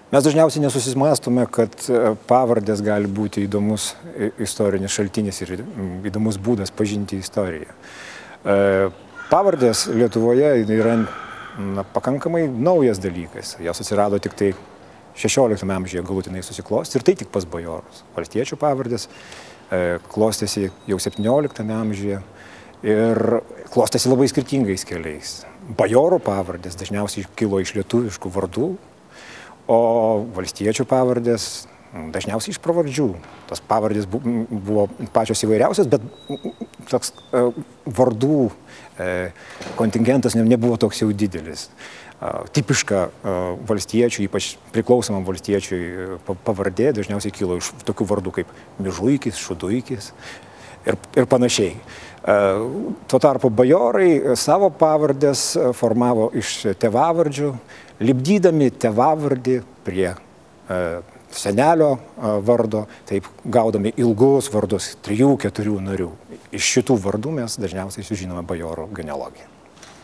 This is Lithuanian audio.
Mes dažniausiai nesusimąstome, kad pavardės gali būti įdomus istorinis šaltinis ir įdomus būdas pažinti istoriją. Pavardės Lietuvoje yra pakankamai naujas dalykas. Jos atsirado tik tai 16 amžiuje galutinai susiklosti ir tai tik pas bajorus. Valstiečių pavardės klostėsi jau 17 amžiuje ir klostėsi labai skirtingais keliais. Bajorų pavardės dažniausiai kilo iš lietuviškų vardų, o valstiečių pavardės dažniausiai iš pravardžių. Tos pavardės buvo pačios įvairiausios, bet toks vardų kontingentas nebuvo toks jau didelis. Tipiška valstiečių, ypač priklausomam valstiečiui pavardė dažniausiai kilo iš tokių vardų kaip Mižuikis, Šuduikis ir panašiai. Tuo tarpu bajorai savo pavardės formavo iš tėvavardžių, lipdydami tėvavardį prie senelio vardo, taip gaudami ilgus vardus, 3-4 narių. Iš šitų vardų mes dažniausiai sužinome bajorų genealogiją.